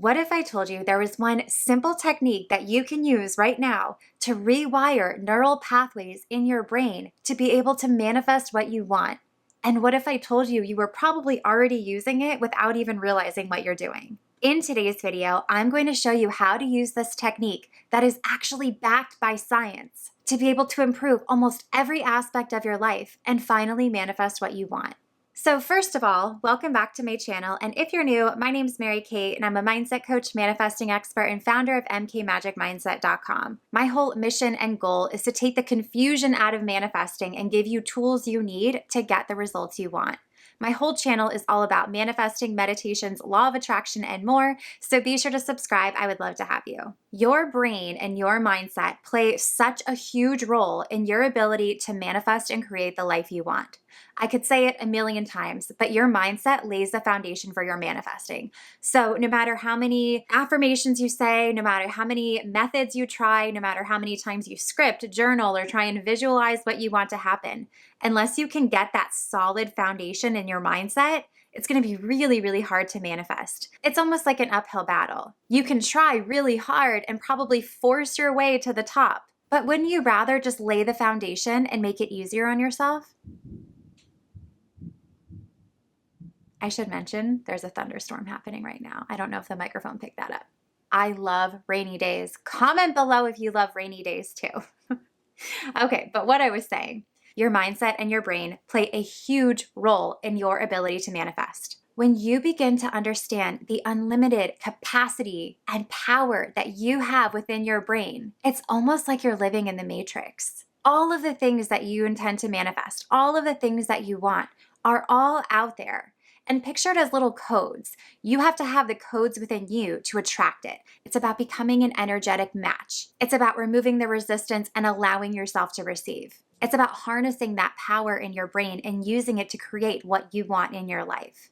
What if I told you there was one simple technique that you can use right now to rewire neural pathways in your brain to be able to manifest what you want? And what if I told you you were probably already using it without even realizing what you're doing? In today's video, I'm going to show you how to use this technique that is actually backed by science to be able to improve almost every aspect of your life and finally manifest what you want. So first of all, welcome back to my channel. And if you're new, my name's Mary Kate and I'm a mindset coach, manifesting expert, and founder of mkmagicmindset.com. My whole mission and goal is to take the confusion out of manifesting and give you tools you need to get the results you want. My whole channel is all about manifesting, meditations, law of attraction, and more, so be sure to subscribe. I would love to have you. Your brain and your mindset play such a huge role in your ability to manifest and create the life you want. I could say it a million times, but your mindset lays the foundation for your manifesting. So no matter how many affirmations you say, no matter how many methods you try, no matter how many times you script, journal, or try and visualize what you want to happen, unless you can get that solid foundation in your mindset, it's going to be really, really hard to manifest. It's almost like an uphill battle. You can try really hard and probably force your way to the top, but wouldn't you rather just lay the foundation and make it easier on yourself? I should mention there's a thunderstorm happening right now. I don't know if the microphone picked that up. I love rainy days. Comment below if you love rainy days too. Okay, but what I was saying, your mindset and your brain play a huge role in your ability to manifest. When you begin to understand the unlimited capacity and power that you have within your brain, it's almost like you're living in the Matrix. All of the things that you intend to manifest, all of the things that you want are all out there. And picture it as little codes. You have to have the codes within you to attract it. It's about becoming an energetic match. It's about removing the resistance and allowing yourself to receive. It's about harnessing that power in your brain and using it to create what you want in your life.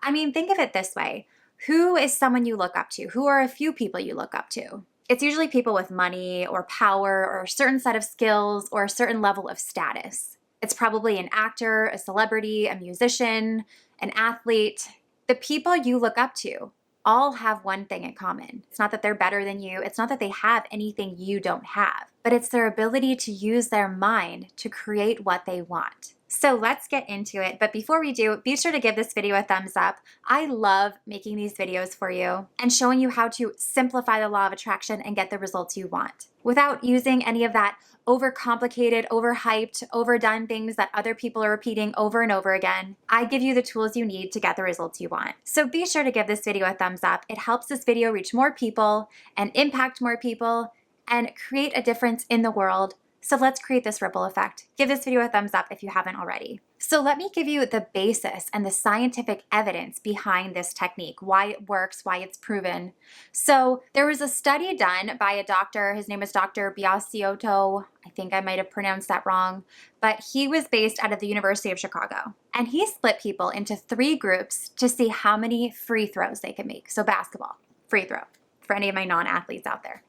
I mean, think of it this way. Who is someone you look up to? Who are a few people you look up to? It's usually people with money or power or a certain set of skills or a certain level of status. It's probably an actor, a celebrity, a musician, an athlete. The people you look up to all have one thing in common. It's not that they're better than you. It's not that they have anything you don't have, but it's their ability to use their mind to create what they want. So let's get into it. But before we do, be sure to give this video a thumbs up. I love making these videos for you and showing you how to simplify the law of attraction and get the results you want without using any of that overcomplicated, overhyped, overdone things that other people are repeating over and over again. I give you the tools you need to get the results you want. So be sure to give this video a thumbs up. It helps this video reach more people and impact more people and create a difference in the world. So let's create this ripple effect. Give this video a thumbs up if you haven't already. So let me give you the basis and the scientific evidence behind this technique, why it works, why it's proven. So there was a study done by a doctor. His name is Dr. Biasiotto. I think I might have pronounced that wrong, but he was based out of the University of Chicago. And he split people into 3 groups to see how many free throws they could make. So basketball, free throw, for any of my non-athletes out there.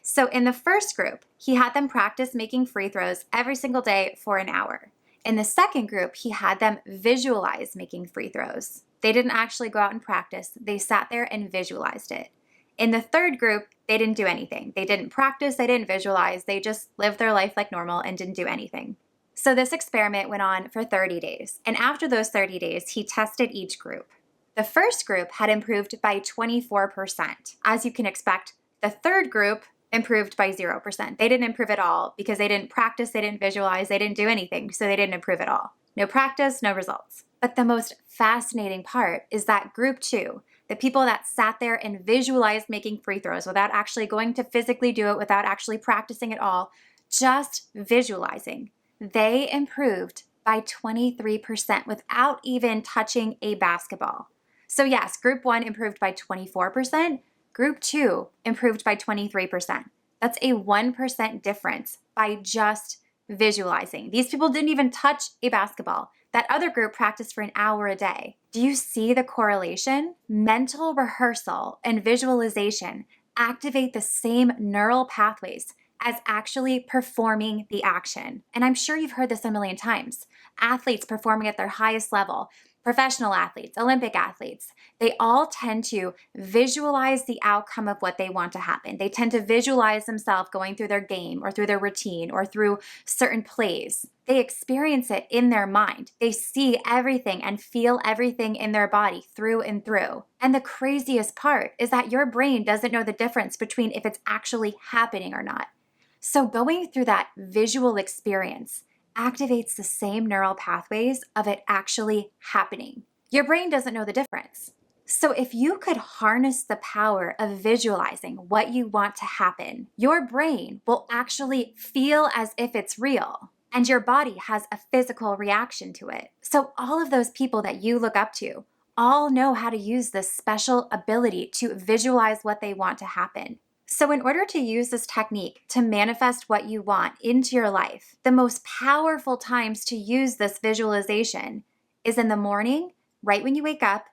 So in the first group, he had them practice making free throws every single day for an hour. In the second group, he had them visualize making free throws. They didn't actually go out and practice. They sat there and visualized it. In the third group, they didn't do anything. They didn't practice, they didn't visualize, they just lived their life like normal and didn't do anything. So this experiment went on for 30 days. And after those 30 days, he tested each group. The first group had improved by 24%. As you can expect, the third group improved by 0%. They didn't improve at all because they didn't practice, they didn't visualize, they didn't do anything, so they didn't improve at all. No practice, no results. But the most fascinating part is that group 2, the people that sat there and visualized making free throws without actually going to physically do it, without actually practicing at all, just visualizing, they improved by 23% without even touching a basketball. So yes, group 1 improved by 24%. Group 2 improved by 23%. That's a 1% difference by just visualizing. These people didn't even touch a basketball. That other group practiced for an hour a day. Do you see the correlation? Mental rehearsal and visualization activate the same neural pathways as actually performing the action. And I'm sure you've heard this a million times. Athletes performing at their highest level, Professional athletes, Olympic athletes, they all tend to visualize the outcome of what they want to happen. They tend to visualize themselves going through their game or through their routine or through certain plays. They experience it in their mind. They see everything and feel everything in their body through and through. And the craziest part is that your brain doesn't know the difference between if it's actually happening or not. So going through that visual experience activates the same neural pathways of it actually happening. Your brain doesn't know the difference. So if you could harness the power of visualizing what you want to happen, your brain will actually feel as if it's real, and your body has a physical reaction to it. So all of those people that you look up to all know how to use this special ability to visualize what they want to happen. So in order to use this technique to manifest what you want into your life, the most powerful times to use this visualization is in the morning, right when you wake up,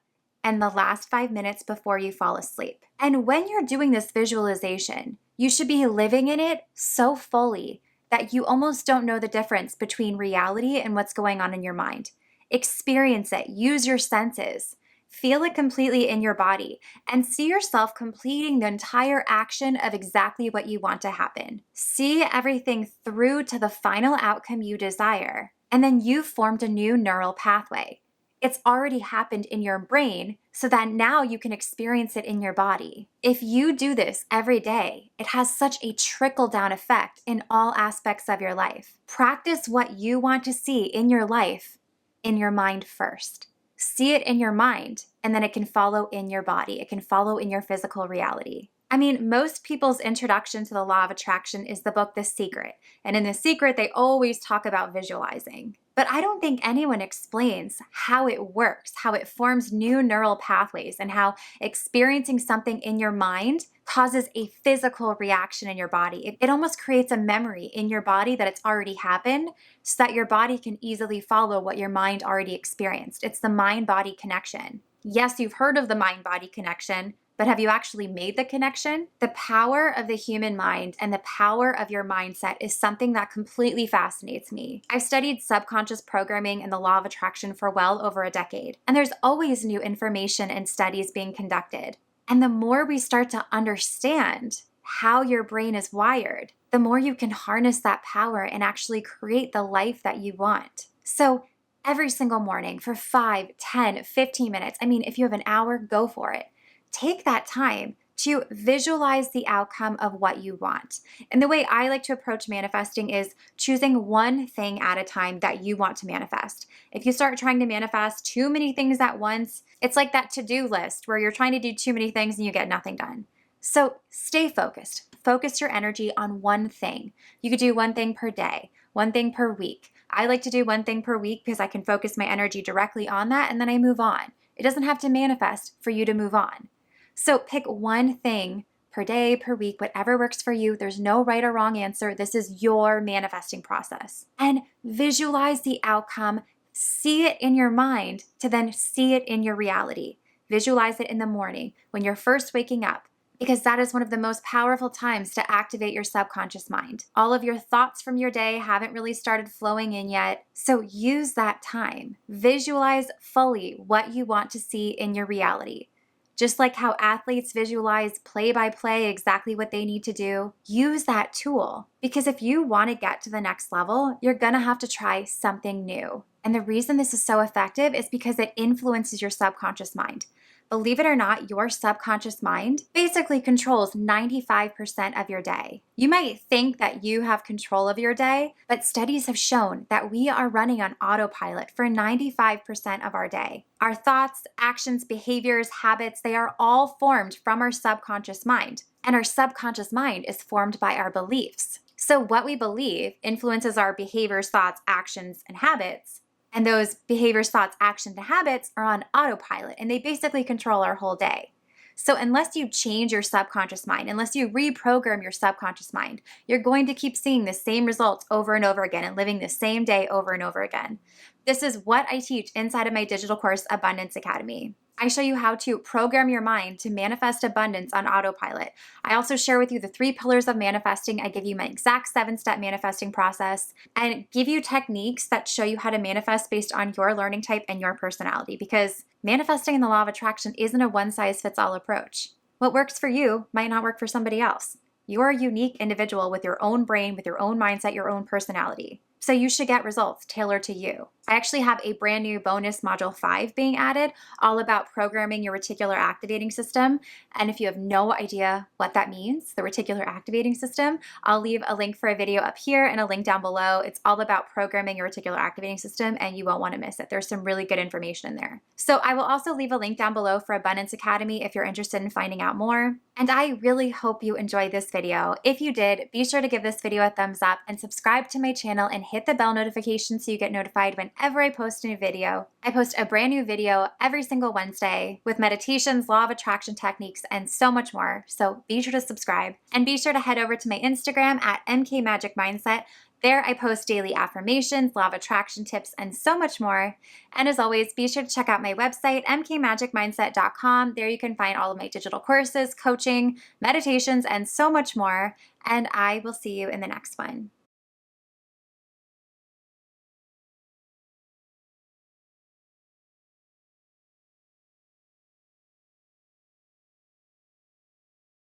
and the last 5 minutes before you fall asleep. And when you're doing this visualization, you should be living in it so fully that you almost don't know the difference between reality and what's going on in your mind. Experience it, use your senses. Feel it completely in your body and see yourself completing the entire action of exactly what you want to happen. See everything through to the final outcome you desire, and then you've formed a new neural pathway. It's already happened in your brain so that now you can experience it in your body. If you do this every day, it has such a trickle-down effect in all aspects of your life. Practice what you want to see in your life in your mind first. See it in your mind, and then it can follow in your body. It can follow in your physical reality. I mean, most people's introduction to the law of attraction is the book The Secret. And in The Secret, they always talk about visualizing. But I don't think anyone explains how it works, how it forms new neural pathways, and how experiencing something in your mind causes a physical reaction in your body. It almost creates a memory in your body that it's already happened so that your body can easily follow what your mind already experienced. It's the mind-body connection. Yes, you've heard of the mind-body connection, but have you actually made the connection? The power of the human mind and the power of your mindset is something that completely fascinates me. I've studied subconscious programming and the law of attraction for well over a decade, and there's always new information and studies being conducted. And the more we start to understand how your brain is wired, the more you can harness that power and actually create the life that you want. So every single morning for 5, 10, 15 minutes, I mean, if you have an hour, go for it. Take that time to visualize the outcome of what you want. And the way I like to approach manifesting is choosing one thing at a time that you want to manifest. If you start trying to manifest too many things at once, it's like that to-do list where you're trying to do too many things and you get nothing done. So stay focused. Focus your energy on one thing. You could do one thing per day, one thing per week. I like to do one thing per week because I can focus my energy directly on that and then I move on. It doesn't have to manifest for you to move on. So pick one thing per day, per week, whatever works for you. There's no right or wrong answer. This is your manifesting process. And visualize the outcome. See it in your mind to then see it in your reality. Visualize it in the morning when you're first waking up, because that is one of the most powerful times to activate your subconscious mind. All of your thoughts from your day haven't really started flowing in yet, so use that time. Visualize fully what you want to see in your reality. Just like how athletes visualize play by play exactly what they need to do, use that tool. Because if you want to get to the next level, you're going to have to try something new. And the reason this is so effective is because it influences your subconscious mind. Believe it or not, your subconscious mind basically controls 95% of your day. You might think that you have control of your day, but studies have shown that we are running on autopilot for 95% of our day. Our thoughts, actions, behaviors, habits, they are all formed from our subconscious mind. And our subconscious mind is formed by our beliefs. So what we believe influences our behaviors, thoughts, actions, and habits. And those behaviors, thoughts, actions, and habits are on autopilot, and they basically control our whole day. So unless you change your subconscious mind, unless you reprogram your subconscious mind, you're going to keep seeing the same results over and over again and living the same day over and over again. This is what I teach inside of my digital course, Abundance Academy. I show you how to program your mind to manifest abundance on autopilot. I also share with you the 3 pillars of manifesting. I give you my exact 7-step manifesting process and give you techniques that show you how to manifest based on your learning type and your personality, because manifesting in the law of attraction isn't a one-size-fits-all approach. What works for you might not work for somebody else. You're a unique individual with your own brain, with your own mindset, your own personality. So you should get results tailored to you. I actually have a brand new bonus module 5 being added, all about programming your reticular activating system. And if you have no idea what that means, the reticular activating system, I'll leave a link for a video up here and a link down below. It's all about programming your reticular activating system, and you won't want to miss it. There's some really good information in there. So I will also leave a link down below for Abundance Academy if you're interested in finding out more. And I really hope you enjoyed this video. If you did, be sure to give this video a thumbs up and subscribe to my channel and hit the bell notification so you get notified whenever I post a new video. I post a brand new video every single Wednesday with meditations, law of attraction techniques, and so much more. So be sure to subscribe, and be sure to head over to my Instagram at mkmagicmindset. There I post daily affirmations, law of attraction tips, and so much more. And as always, be sure to check out my website, mkmagicmindset.com. There you can find all of my digital courses, coaching, meditations, and so much more. And I will see you in the next one.